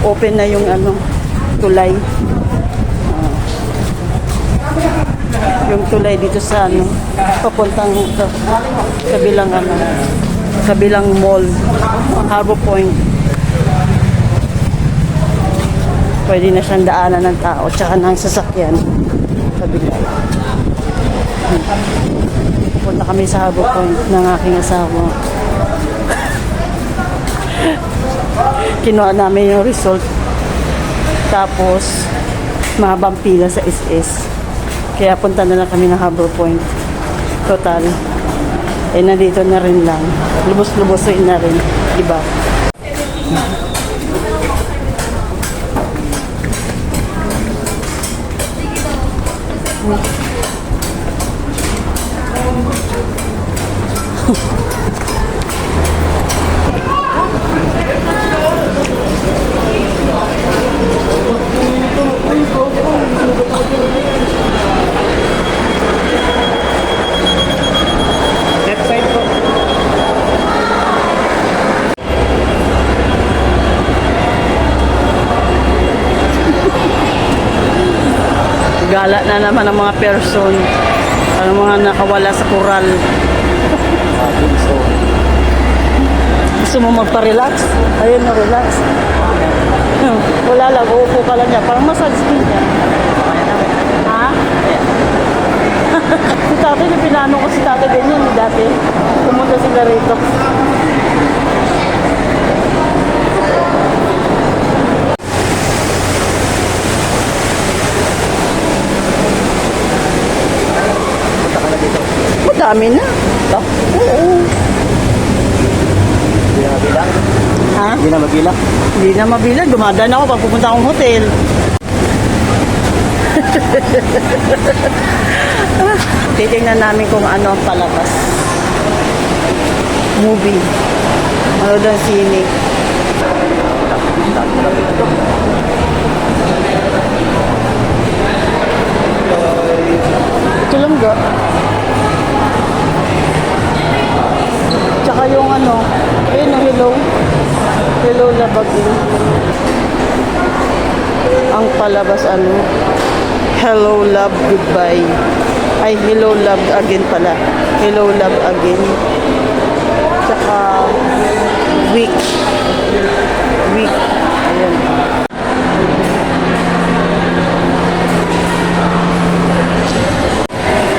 open na yung ano, tulay. Yung tulay dito sa ano, papuntang kabilang ano, kabilang mall, Harbor Point. Pwede na siyang daanan ng tao tsaka ng sasakyan. Kabila. Punta kami sa Harbor Point ng aking asawa. Kinuha namin yung result. Tapos, mahabang pila sa SS. Kaya punta na lang kami ng Harbor Point. Total. Eh, nandito na rin lang. Lubos-lubosin na rin. Diba? Gala na naman ang mga person. Ang mga nakawala sa koral. Gusto mo magpa-relax? Ayun na, relax. Wala lang, uupo ka lang niya. Parang massage din niya. Ha? Si tatay, pinano ko si tatay ganyan dati. Pumunta sila rito. Dami na. Oo. Hindi na mabilang? Ha? Hindi na mabilang? Hindi na mabilang. Dumadaan ako pag pupunta akong hotel. Titingnan namin kung ano ang palabas. Movie. Ano daw sine. Ito lang ga. Tsaka yung ano, ayun o, hello. Hello, labagin. Ang palabas ano, hello, love, goodbye. Ay, hello, love again pala. Hello, love again. Tsaka, week. Week. Ayan.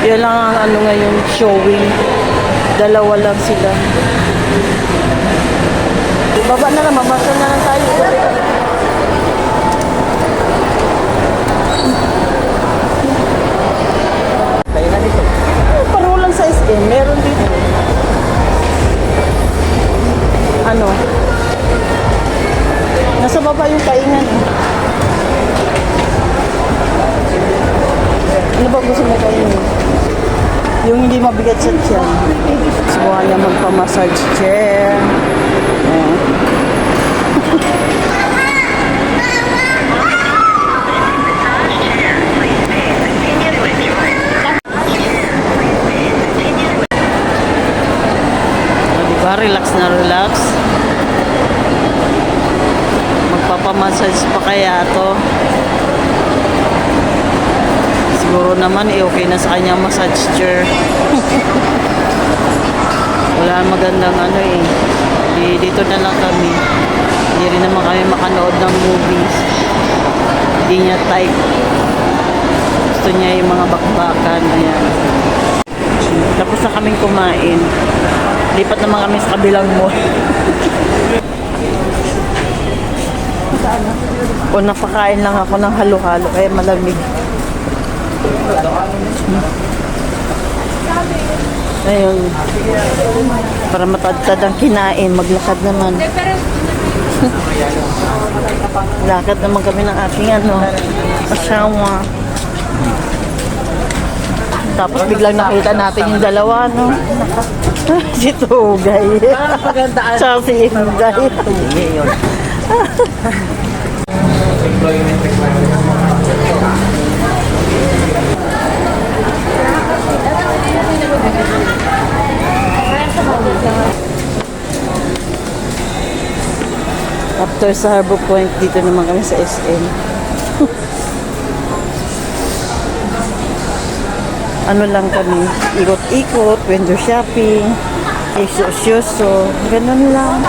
Yan lang ang ano ngayon, showing. Dalawa lang sila. Baba na lang, mamasa na lang tayo. Tayo na dito. Pareho lang sa SM, meron dito. Ano? Nasa baba yung kaingan eh. Ano ba gusto mo kainin? Yung hindi mabigat sa tiyan. Subukan niya magpa-massage chair. Ayan. Diba? Relax na relax. Magpapamassage pa kaya to. Siguro naman okay na sa kanyang massage chair. Wala magandang ano eh. Dito na lang kami. Hindi rin naman kami makanood ng movies. Hindi niya type. Gusto niya yung mga bakbakan. Ayan. Tapos na kaming kumain. Lipat naman kami sa kabilang mall. O napakain lang ako ng halo-halo kaya malamig. Ayun. Para matagtad ang kinain, maglakad naman. Lakad naman kami ng aking ano, asawa. Tapos biglang nakita natin yung dalawa, no? Si Tugay. Tsaka si Inday. After sa Harbor Point, dito naman kami sa SM. Ano lang kami, ikot-ikot, window shopping, isyoso, ganun lang.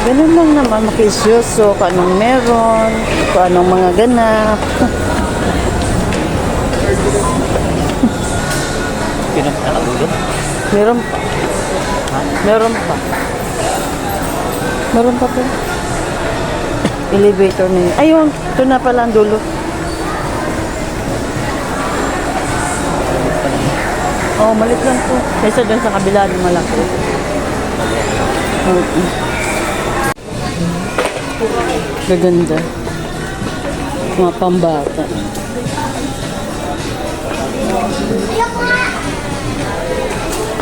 Ganun lang naman, makisyoso, kung anong meron, kung anong mga ganap. Meron pa. Meron pa. Meron pa po. Elevator na yun. Ayun, ito na pala ang dulo. Oh, malit lang po. Kaysa dun sa kabila, yung malaki. Gaganda. Mga pambata.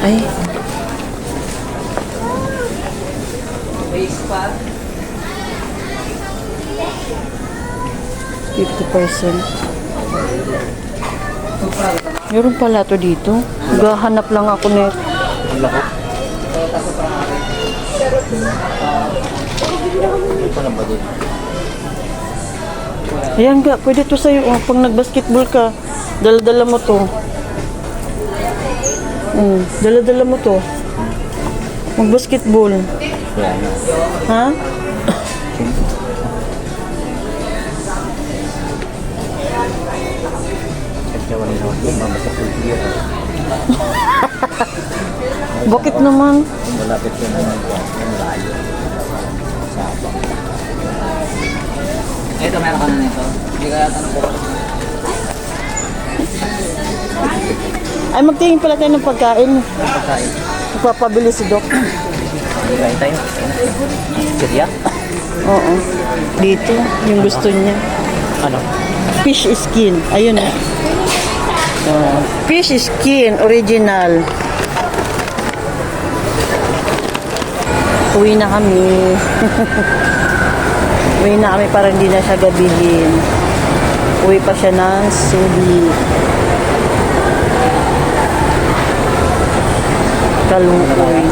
Ay. Base pa. 50%. Meron pala to dito. Gahanap lang ako nito. Ayan nga, pwede to sa'yo. Oh, pag nag-basketball ka, dala-dala mo to. Dala-dala mo to. Mag-basketball. Ha? Bakit naman? Malapit ko naman po. Ito, meron ka na nito. Hindi ka tanong po. Ay, magtingin pala tayo ng pagkain. Pagkain. Magpapabili si Doc. Pagkain tayo. Siriya? Oo. Dito, yung gusto niya. Ano? Fish skin. Ayun eh. Fish skin, original. Uwi na kami. Uwi na kami para hindi na siya gabihin. Uwi pa siya ng Subic. Kalukoy.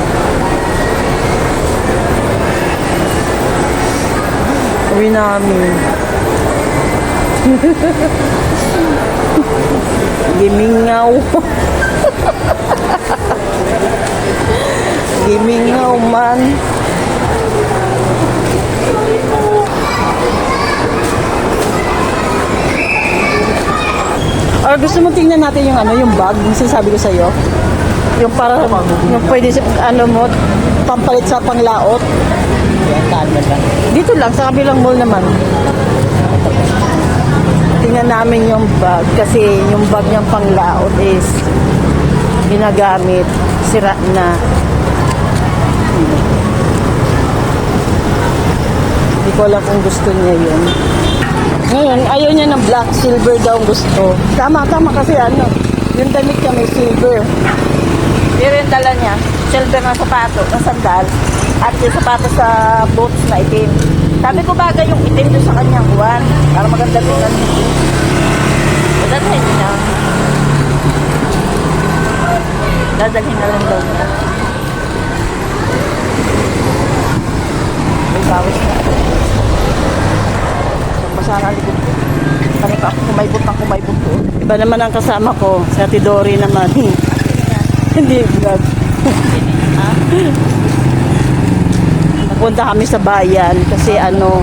Uwi na kami. Gimingaw. Gimingaw man. Or gusto mo tingnan natin yung ano, yung bag, yung sinasabi ko sa iyo. Yung para yung pwede ano mo pampalit sa panglaot. Dito lang sa kabilang mall naman. Tingnan namin yung bag kasi yung bag niyang panglaot is ginagamit, sira na. Hindi ko alam kung gusto niya yun. Ngayon, ayaw niya ng black, silver daw ang gusto. Tama kasi ano, yung damit niya may silver. Pero yung dala niya, silver na sapato, na sandal, at yung sapato sa boots na itim. Sabi ko bagay yung itim doon sa kanyang buwan, para maganda tingnan mo. Dadalhin niya. Dadalhin na lang daw niya. May bawis na. Masana likod ko. Kami pa ako kumaybot ko. Iba naman ang kasama ko. Si Ate Dory naman. Hindi vlog. Pupunta kami sa bayan kasi ano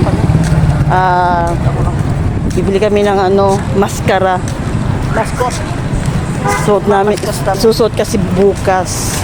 bibili kami ng ano maskara. Maskot. Suot namin. Susuot kasi bukas.